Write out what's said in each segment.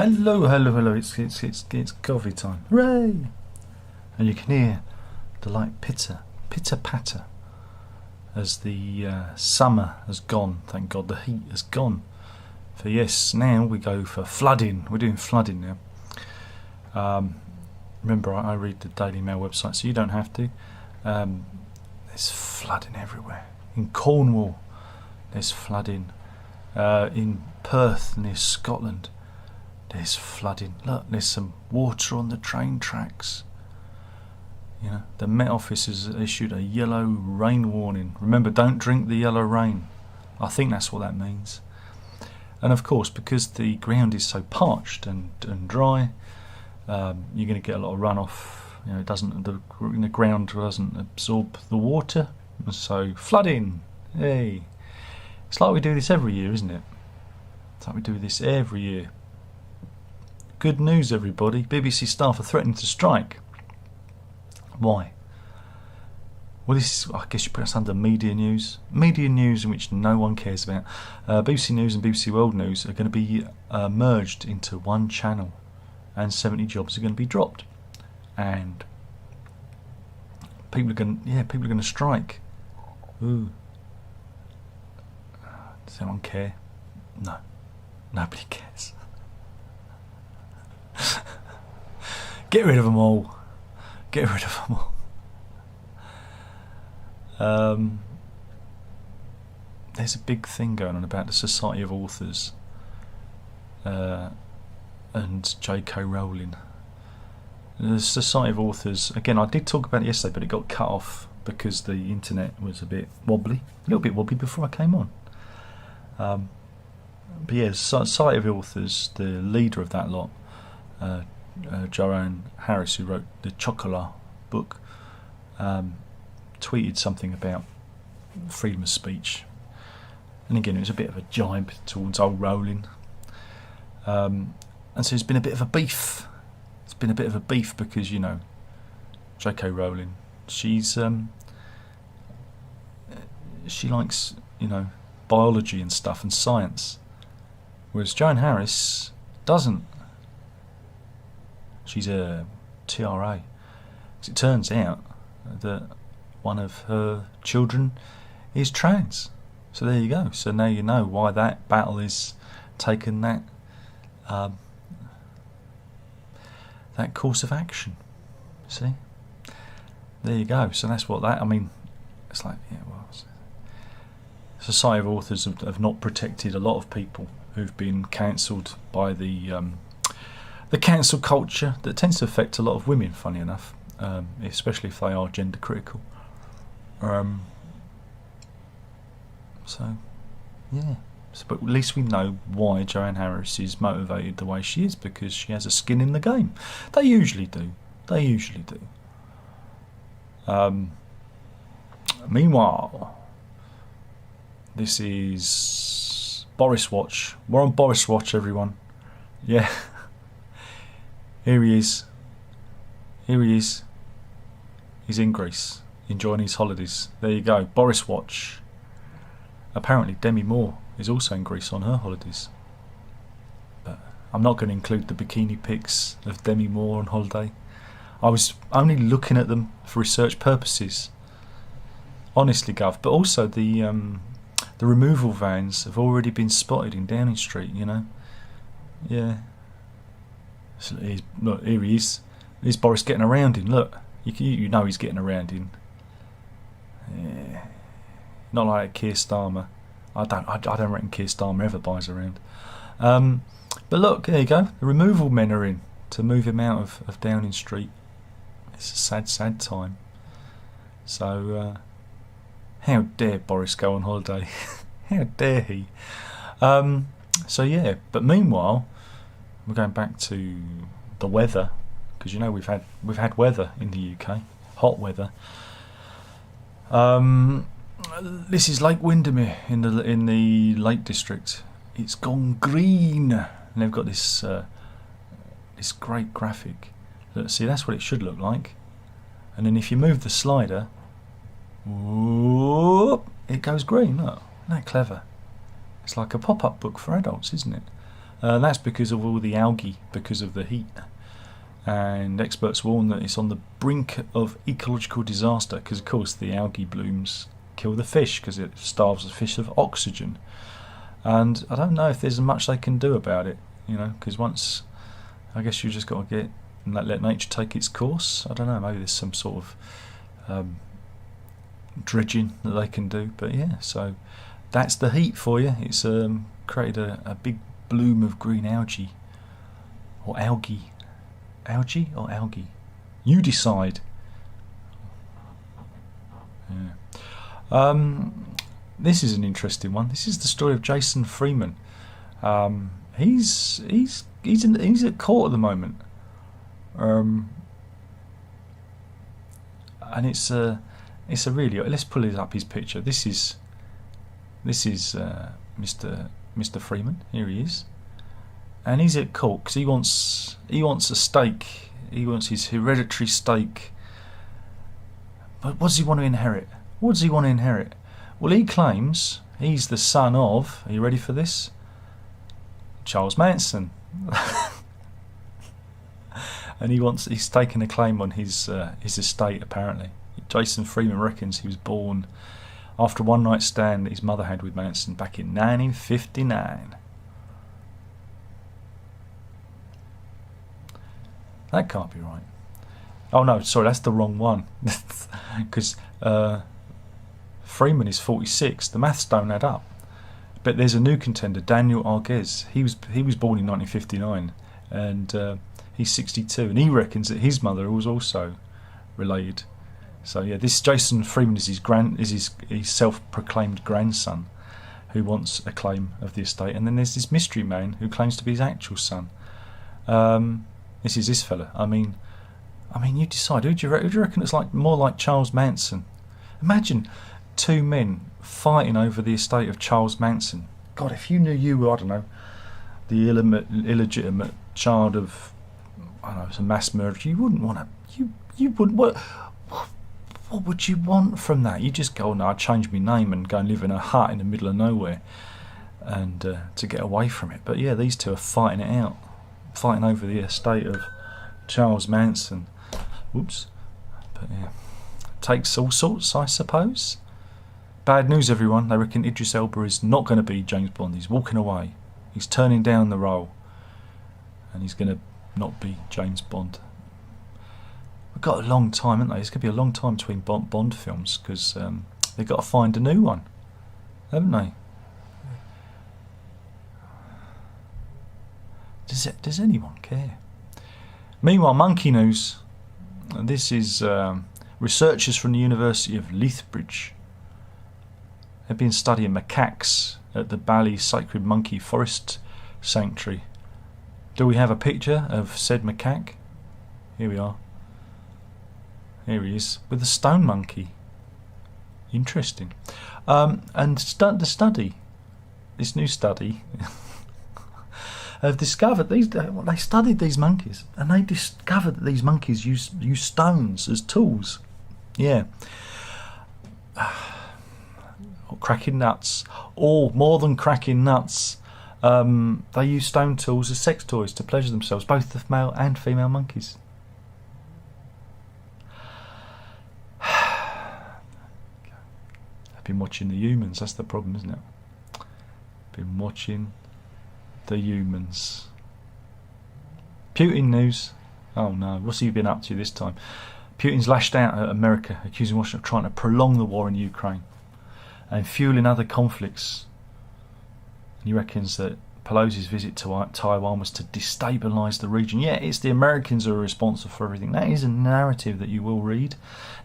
Hello, hello, hello. It's coffee time. Hooray! And you can hear the light pitter patter as the summer has gone. Thank God the heat has gone. For yes, now we go for flooding. We're doing flooding now. Remember, I read the Daily Mail website, so you don't have to. There's flooding everywhere. In Cornwall, there's flooding. In Perth, near Scotland, there's flooding. Look, there's some water on the train tracks. You know, the Met Office has issued a yellow rain warning. Remember, don't drink the yellow rain. I think that's what that means. And of course, because the ground is so parched and dry, you're going to get a lot of runoff. You know, the ground doesn't absorb the water, so flooding. Hey, it's like we do this every year, isn't it? It's like we do this every year. Good news, everybody. BBC staff are threatening to strike. Why? Well, this is, I guess you put us under media news. Media news in which no one cares about. BBC News and BBC World News are going to be merged into one channel, and 70 jobs are going to be dropped. And people are going to strike. Ooh. Does anyone care? No. Nobody cares. Get rid of them all. Get rid of them all. There's a big thing going on about the Society of Authors and J.K. Rowling. The Society of Authors, again, I did talk about it yesterday, but it got cut off because the internet was a bit wobbly. A little bit wobbly before I came on. But yeah, Society of Authors, the leader of that lot, Joanne Harris, who wrote the Chocolat book, tweeted something about freedom of speech. And again, it was a bit of a jibe towards old Rowling. And so there's been a bit of a beef. It's been a bit of a beef because, you know, J.K. Rowling, she likes, you know, biology and stuff and science, whereas Joan Harris doesn't. She's a TRA. It turns out that one of her children is trans. So there you go. So now you know why that battle is taken that that course of action. See? There you go. So that's what that, I mean, it's like, yeah, well, Society of Authors have not protected a lot of people who've been cancelled by the cancel culture that tends to affect a lot of women, funny enough, especially if they are gender critical. So, yeah. But at least we know why Joanne Harris is motivated the way she is, because she has a skin in the game. They usually do. They usually do. Meanwhile, this is Boris Watch. We're on Boris Watch, everyone. Yeah. Here he is. Here he is. He's in Greece, enjoying his holidays. There you go. Boris Watch. Apparently Demi Moore is also in Greece on her holidays. But I'm not going to include the bikini pics of Demi Moore on holiday. I was only looking at them for research purposes. Honestly, Gov. But also the removal vans have already been spotted in Downing Street, you know. Yeah. So look, here he is. Here's Boris getting around in. Look, you know he's getting around in. Yeah. Not like Keir Starmer. I don't reckon Keir Starmer ever buys around. But look, there you go. The removal men are in to move him out of Downing Street. It's a sad, sad time. So, how dare Boris go on holiday? How dare he? So yeah. But meanwhile, we're going back to the weather, because you know we've had weather in the UK, hot weather. This is Lake Windermere in the Lake District. It's gone green, and they've got this this great graphic. Look, see, that's what it should look like. And then if you move the slider, whoop, it goes green. Look, isn't that clever? It's like a pop-up book for adults, isn't it? That's because of all the algae, because of the heat. And experts warn that it's on the brink of ecological disaster, because of course the algae blooms kill the fish because it starves the fish of oxygen. And I don't know if there's much they can do about it, you know, because once, I guess you just got to get and let nature take its course. I don't know, maybe there's some sort of dredging that they can do. But yeah, so that's the heat for you. It's created a big bloom of green algae, or algae. Algae or algae? You decide. Yeah. This is an interesting one. This is the story of Jason Freeman. He's at court at the moment, and it's a really. Let's pull up his picture. This is Mr. Freeman. Here he is. And he's at court because he wants a stake. He wants his hereditary stake. But what does he want to inherit? What does he want to inherit? Well, he claims he's the son of, are you ready for this? Charles Manson. And he's taken a claim on his estate, apparently. Jason Freeman reckons he was born after a one-night stand that his mother had with Manson back in 1959. That can't be right. Oh no, sorry, that's the wrong one. Because Freeman is 46. The maths don't add up. But there's a new contender, Daniel Arguez. He was born in 1959, and he's 62, and he reckons that his mother was also related. So yeah, this Jason Freeman is his self-proclaimed grandson, who wants a claim of the estate, and then there's this mystery man who claims to be his actual son. This is this fella. I mean, you decide. Who do you reckon it's like? More like Charles Manson. Imagine two men fighting over the estate of Charles Manson. God, if you knew you were, I don't know, the illegitimate child of, I don't know, some mass murder, you wouldn't want to. You wouldn't. What would you want from that? You just go, no, I'd change my name and go and live in a hut in the middle of nowhere, and to get away from it. But yeah, these two are fighting it out. Fighting over the estate of Charles Manson. Whoops. But yeah, takes all sorts, I suppose. Bad news, everyone. They reckon Idris Elba is not going to be James Bond. He's walking away. He's turning down the role, and he's going to not be James Bond. We've got a long time, haven't they? It's going to be a long time between Bond films, because they've got to find a new one, haven't they? Does anyone care? Meanwhile, monkey news. This is researchers from the University of Lethbridge have been studying macaques at the Bali Sacred Monkey Forest Sanctuary. Do we have a picture of said macaque? Here we are. Here he is with a stone monkey. Interesting. And the study, this new study. Have discovered they studied these monkeys, and they discovered that these monkeys use stones as tools. Yeah. Or cracking nuts, or more than cracking nuts. They use stone tools as sex toys to pleasure themselves, both the male and female monkeys. I've been watching the humans, that's the problem, isn't it? Been watching the humans. Putin news. Oh no, what's he been up to this time? Putin's lashed out at America, accusing Washington of trying to prolong the war in Ukraine and fueling other conflicts. And he reckons that Pelosi's visit to Taiwan was to destabilise the region. Yeah, it's the Americans who are responsible for everything. That is a narrative that you will read.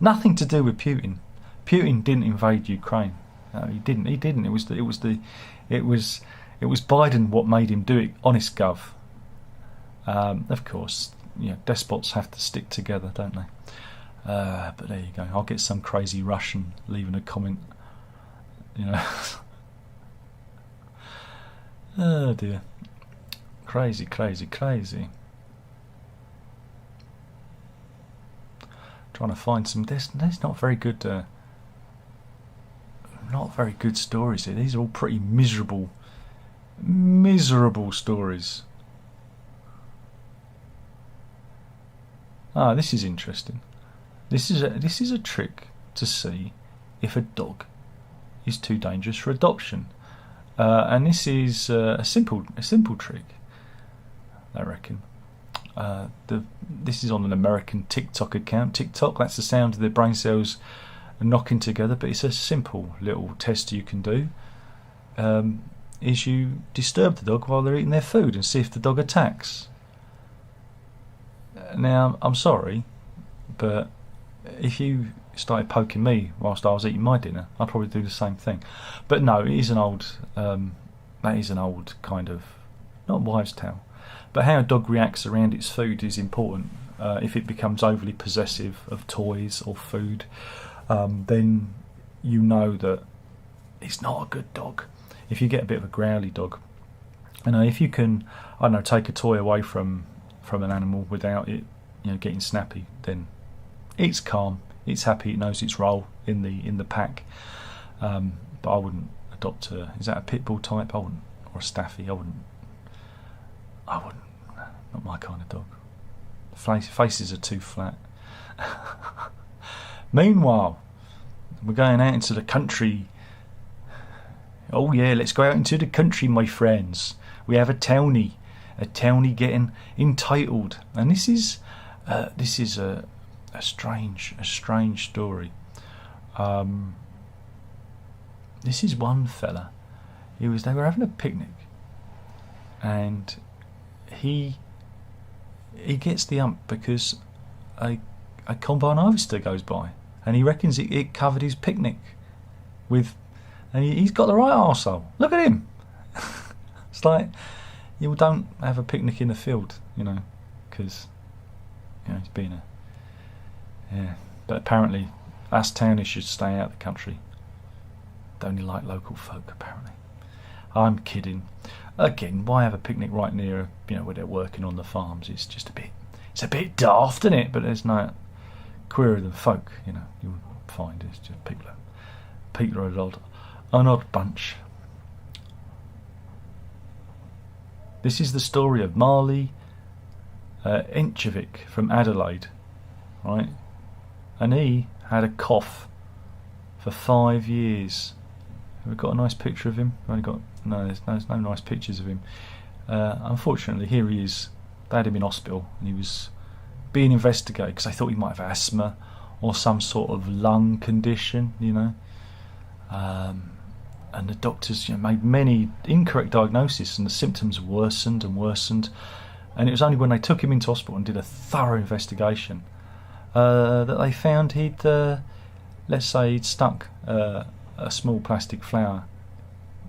Nothing to do with Putin. Putin didn't invade Ukraine. No, he didn't. He didn't. It was Biden what made him do it. Honest gov. Of course, yeah, despots have to stick together, don't they? But there you go. I'll get some crazy Russian leaving a comment. You know. Oh dear. Crazy, crazy, crazy. Trying to find some. There's not very good. Not very good stories here. These are all pretty miserable Miserable stories. Ah, this is interesting. This is a trick to see if a dog is too dangerous for adoption, and this is a simple trick, I reckon. This is on an American TikTok account. TikTok, that's the sound of their brain cells knocking together, but it's a simple little test you can do. Is you disturb the dog while they're eating their food and see if the dog attacks. Now, I'm sorry, but if you started poking me whilst I was eating my dinner, I'd probably do the same thing. But no, it is an old, that is an old kind of, not wives' tale, but how a dog reacts around its food is important. If it becomes overly possessive of toys or food, then you know that it's not a good dog. If you get a bit of a growly dog, if you can, I don't know, take a toy away from an animal without it, getting snappy, then it's calm, it's happy, it knows its role in the pack. But I wouldn't adopt is that a pit bull type? I wouldn't, or a staffy. I wouldn't. Not my kind of dog. Faces are too flat. Meanwhile, we're going out into the country. Oh yeah, let's go out into the country, my friends. We have a townie getting entitled, and this is a strange story. This is one fella. They were having a picnic, and he gets the ump because a combine harvester goes by, and he reckons it covered his picnic with, and he's got the right arsehole. Look at him. It's like, you don't have a picnic in the field, because it's been but apparently us townies should stay out of the country. They only like local folk, apparently. I'm kidding. Again, why have a picnic right near where they're working on the farms? It's just it's a bit daft, isn't it? But there's no queerer than folk, you'll find. It's just people are an odd bunch. This is the story of Marley Enchovic from Adelaide, right? And he had a cough for 5 years. We've got a nice picture of him. We've only got there's no nice pictures of him. Unfortunately, here he is. They had him in hospital, and he was being investigated because they thought he might have asthma or some sort of lung condition, and the doctors made many incorrect diagnoses, and the symptoms worsened and worsened. And it was only when they took him into hospital and did a thorough investigation that they found he'd stuck a small plastic flower,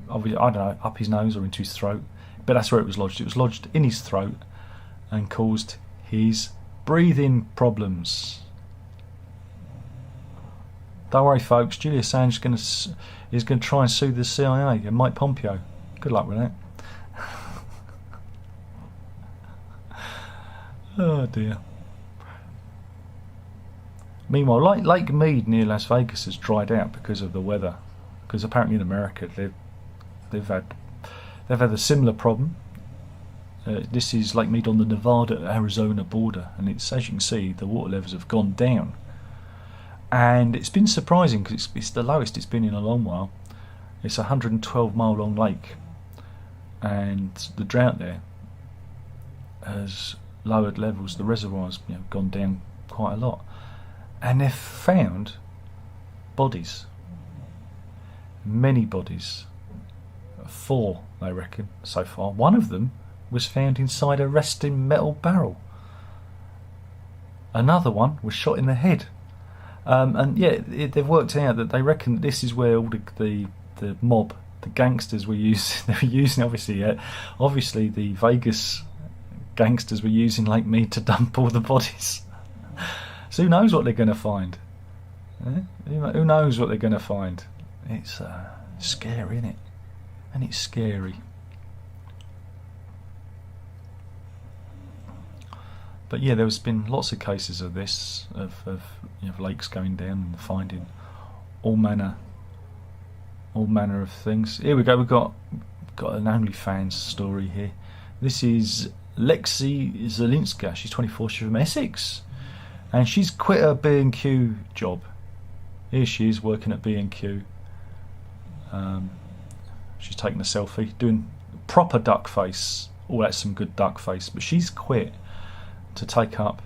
I don't know, up his nose or into his throat, but that's where it was lodged. It was lodged in his throat and caused his breathing problems. Don't worry, folks. Julian Assange is going to try and sue the CIA and Mike Pompeo. Good luck with that. Oh dear. Meanwhile, Lake Mead near Las Vegas has dried out because of the weather. Because apparently in America they've had a similar problem. This is Lake Mead on the Nevada-Arizona border, and it's, as you can see, the water levels have gone down. And it's been surprising because it's the lowest it's been in a long while. It's a 112-mile long lake, and the drought there has lowered levels. The reservoir's gone down quite a lot, and they've found bodies, many bodies, 4 they reckon so far. One of them was found inside a rusting metal barrel. Another one was shot in the head. And yeah, they've worked out that they reckon that this is where all the mob, the gangsters were using. They were using obviously the Vegas gangsters were using Lake Mead to dump all the bodies. So who knows what they're going to find? Who knows what they're going to find? It's scary, isn't it? And it's scary. But yeah, there's been lots of cases of this, of lakes going down and finding all manner of things. Here we go. We've got got an OnlyFans story here. This is Lexi Zelinska. She's 24. She's from Essex, and she's quit her B&Q job. Here she is working at B&Q. She's taking a selfie, doing proper duck face. Oh, that's some good duck face. But she's quit to take up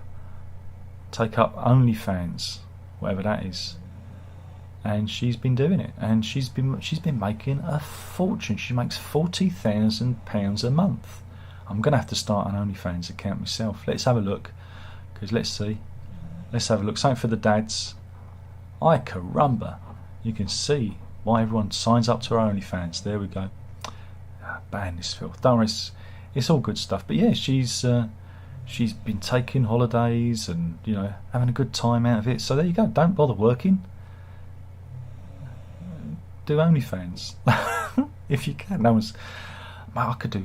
OnlyFans, whatever that is. And she's been doing it, and she's been making a fortune. She makes £40,000 a month. I'm gonna have to start an OnlyFans account myself. Let's have a look, because let's have a look. Something for the dads. Ay caramba! You can see why everyone signs up to our OnlyFans. There we go. Ban this filth. Don't worry, it's all good stuff. But yeah, she's been taking holidays and having a good time out of it. So there you go. Don't bother working. Do OnlyFans if you can. No one's. I could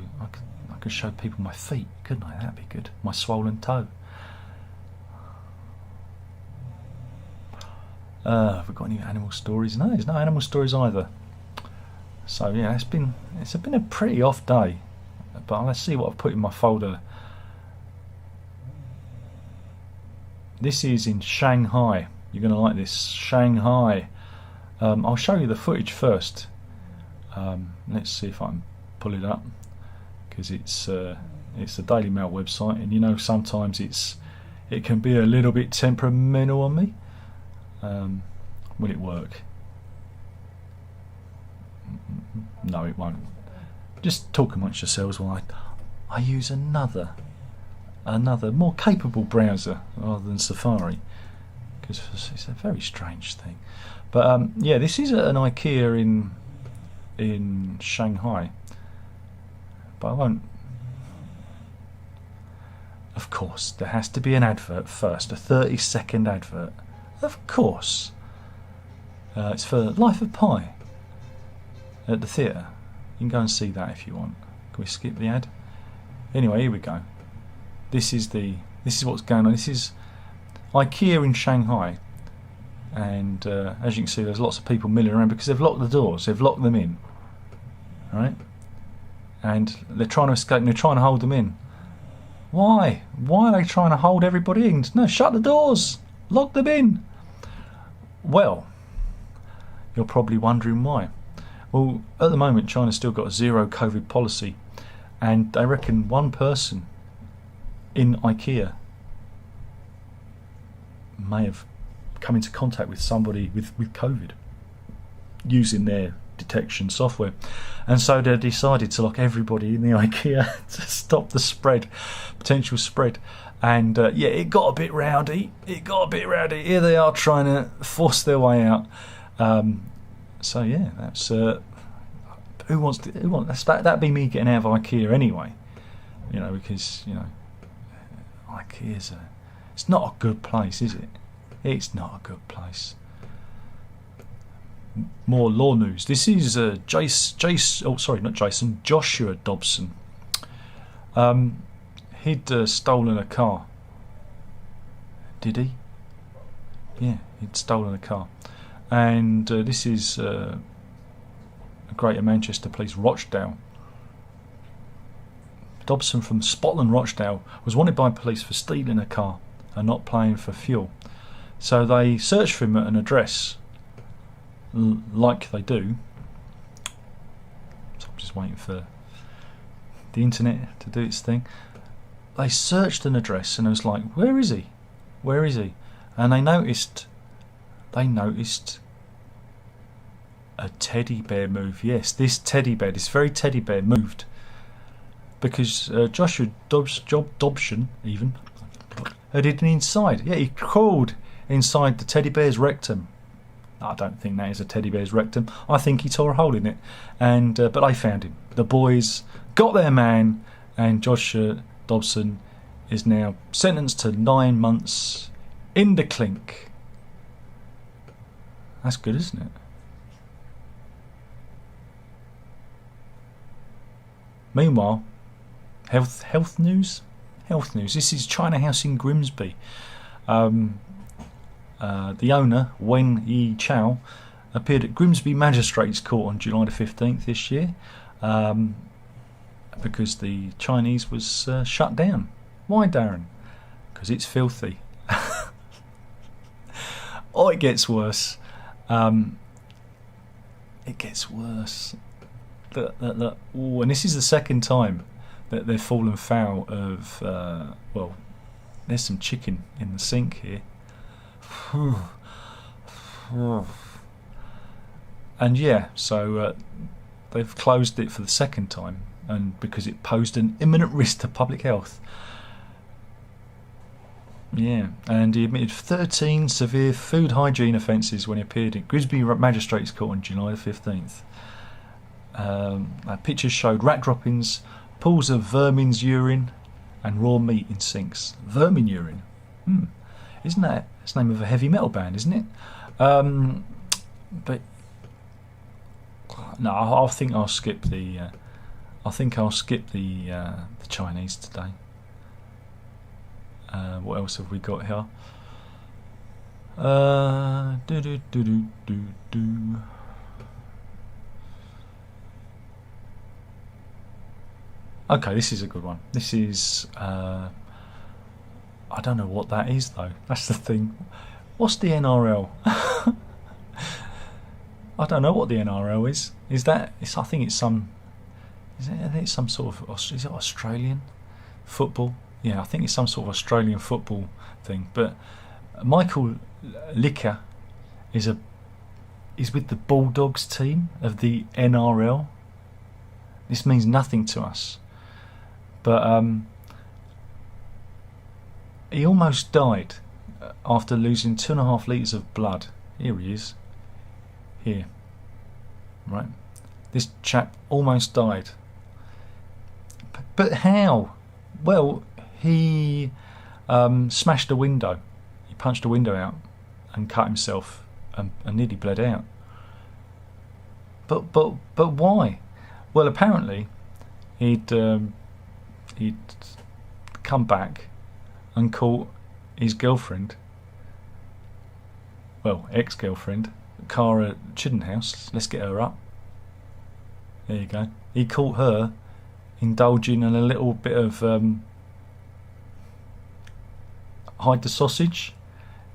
show people my feet, couldn't I? That'd be good. My swollen toe. Have we got any animal stories? No, there's no animal stories either. So yeah, it's been a pretty off day. But let's see what I've put in my folder. This is in Shanghai. You're going to like this. Shanghai. I'll show you the footage first. Let's see if I can pull it up, because it's a Daily Mail website, and sometimes it can be a little bit temperamental on me. Will it work? No, it won't. Just talk amongst yourselves while I use another more capable browser rather than Safari, because it's a very strange thing. But yeah, this is an IKEA in Shanghai. But I won't. Of course, there has to be an advert first, a 30-second advert. Of course. It's for Life of Pi at the theatre. You can go and see that if you want. Can we skip the ad? Anyway, here we go. This is what's going on. This is IKEA in Shanghai, and as you can see, there's lots of people milling around because they've locked the doors. They've locked them in, right? And they're trying to escape. And they're trying to hold them in. Why? Why are they trying to hold everybody in? No, shut the doors. Lock them in. Well, you're probably wondering why. Well, at the moment, China's still got a zero COVID policy, and they reckon one person in IKEA may have come into contact with somebody with COVID using their detection software, and so they decided to lock everybody in the IKEA to stop the potential spread. And yeah, it got a bit rowdy. Here they are trying to force their way out. So yeah, that's that'd be me getting out of IKEA anyway. Because IKEA's it's not a good place, is it? It's not a good place. More law news. This is Joshua Dobson. He'd stolen a car. Did he? Yeah, he'd stolen a car. And this is a Greater Manchester Police, Rochdale. Dobson from Spotland, Rochdale, was wanted by police for stealing a car and not paying for fuel. So they searched for him at an address, like they do. So I'm just waiting for the internet to do its thing. They searched an address and it was like, where is he? Where is he? And they noticed a teddy bear move. Yes, this very teddy bear moved because Joshua Dobson even had hidden inside. Yeah, he crawled inside the teddy bear's rectum. I don't think that is a teddy bear's rectum. I think he tore a hole in it. And but I found him. The boys got their man, and Joshua Dobson is now sentenced to 9 months in the clink. That's good, isn't it? Meanwhile, health news. This is China House in Grimsby. The owner, Wen Yi Chao, appeared at Grimsby Magistrates Court on July the 15th this year because the Chinese was shut down. Why, Darren? Because it's filthy. Oh, it gets worse. It gets worse. Look. Ooh, and this is the second time that they've fallen foul of, well, there's some chicken in the sink here. And yeah, so they've closed it for the second time, and because it posed an imminent risk to public health. Yeah, and he admitted 13 severe food hygiene offences when he appeared at Grimsby Magistrates Court on July the 15th. Pictures showed rat droppings, pools of vermin's urine, and raw meat in sinks. Vermin urine. Isn't that? It's the name of a heavy metal band, isn't it? But no, I think I'll skip the. The Chinese today. What else have we got here? Okay, this is a good one. This is I don't know what that is though. That's the thing. What's the NRL? I don't know what the NRL is. Is that? I think it's some. Is it some sort of? Is it Australian football? Yeah, I think it's some sort of Australian football thing. But Michael Leaky is with the Bulldogs team of the NRL. This means nothing to us. But he almost died after losing 2.5 litres of blood. Here he is. Here. Right. This chap almost died. But how? Well, he smashed a window. He punched a window out and cut himself and nearly bled out. But why? Well, apparently he'd come back and caught his girlfriend, well, ex-girlfriend, Cara Chiddenhouse. Let's get her up. There you go. He caught her indulging in a little bit of hide the sausage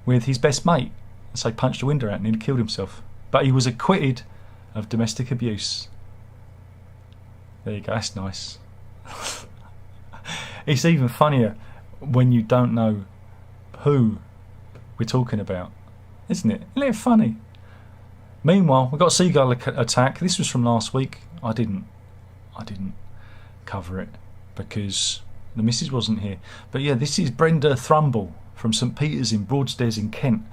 with his best mate, and so he punched a window out and nearly killed himself. But he was acquitted of domestic abuse. There you go. That's nice. It's even funnier when you don't know who we're talking about, isn't it? Isn't it funny? Meanwhile, we've got Seagull Attack. This was from last week. I didn't cover it because the missus wasn't here. But yeah, this is Brenda Thrumble from St Peter's in Broadstairs in Kent.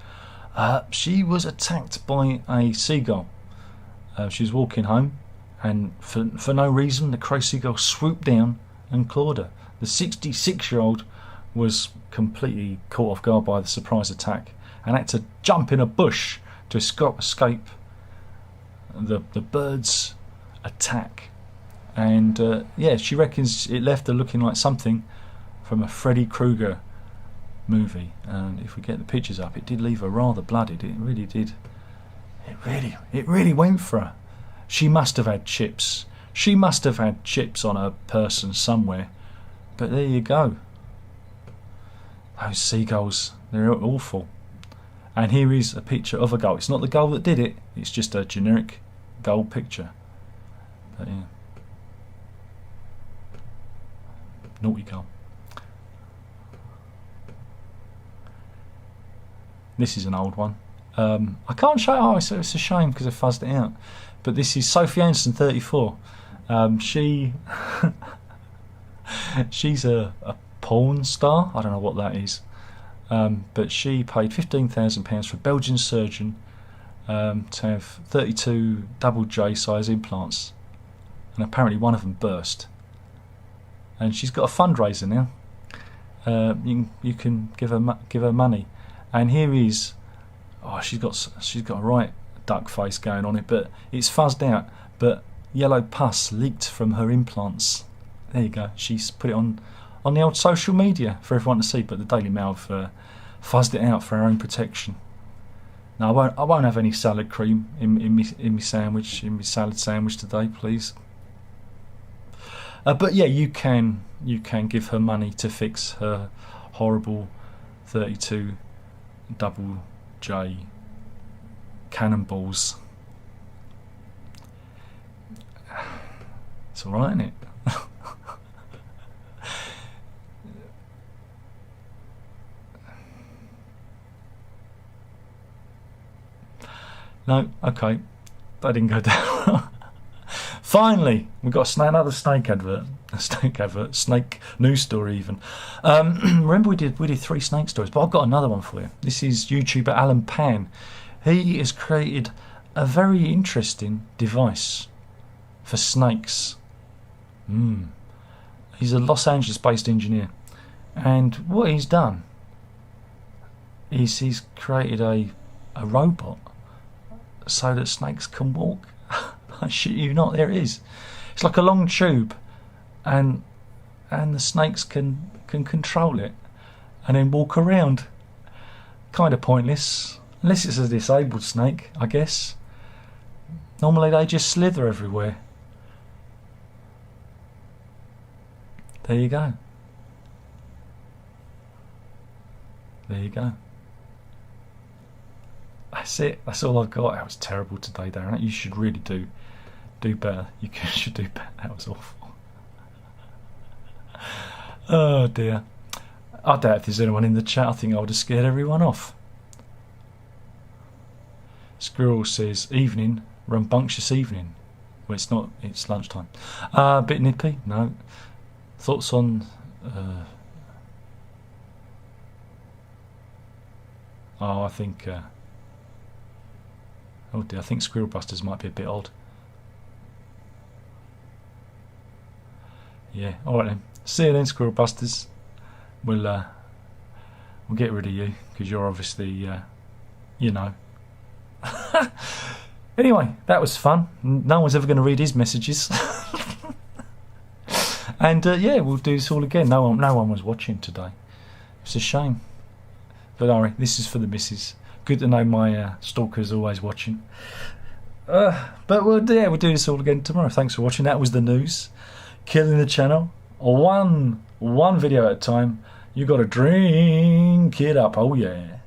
She was attacked by a seagull. She was walking home, and for no reason, the crow seagull swooped down and clawed her. The 66-year-old was completely caught off guard by the surprise attack and had to jump in a bush to escape the bird's attack. And yeah, she reckons it left her looking like something from a Freddy Krueger movie. And if we get the pictures up, it did leave her rather blooded. It really did. It really went for her. She must have had chips. She must have had chips on her person somewhere. But there you go. Those seagulls, they're awful. And here is a picture of a gull. It's not the gull that did it. It's just a generic gull picture. But yeah. Naughty gull. This is an old one. I can't show it. Oh, it's a shame because I fuzzed it out. But this is Sophie Anderson, 34. She's a porn star. I don't know what that is. But she paid £15,000 for a Belgian surgeon to have 32 double J size implants, and apparently one of them burst. And she's got a fundraiser now. You can give her money. And here is, oh, she's got a right duck face going on it, but it's fuzzed out. But yellow pus leaked from her implants. There you go. She's put it on the old social media for everyone to see. But the Daily Mail have fuzzed it out for our own protection. Now I won't have any salad cream in my sandwich, in my salad sandwich today, please. But yeah, you can give her money to fix her horrible 32 double J cannonballs. It's alright, isn't it? No, okay, that didn't go down. Finally, we've got another snake advert. A snake advert, snake news story even. Remember we did 3 snake stories, but I've got another one for you. This is YouTuber Alan Pan. He has created a very interesting device for snakes. He's a Los Angeles-based engineer, and what he's done is he's created a robot so that snakes can walk. I shit you not, there it is. It's like a long tube, and the snakes can control it and then walk around. Kind of pointless, unless it's a disabled snake, I guess. Normally they just slither everywhere. There you go. There you go. That's it. That's all I've got. That was terrible today, Darren. You should really do better. You should do better. That was awful. Oh dear. I doubt if there's anyone in the chat. I think I would have scared everyone off. Squirrel says, evening, rambunctious evening. Well, it's not, it's lunchtime. A bit nippy? No. Thoughts on... I think... oh dear, I think Squirrel Busters might be a bit odd. Yeah, alright then. See you then, Squirrel Busters. We'll get rid of you, because you're obviously, you know. Anyway, that was fun. No one's ever going to read his messages. And yeah, we'll do this all again. No one was watching today. It's a shame. But don't worry, this is for the missus. Good to know my stalker's always watching. But we'll do this all again tomorrow. Thanks for watching. That was the news. Killing the channel. One video at a time. You got to drink it up. Oh yeah.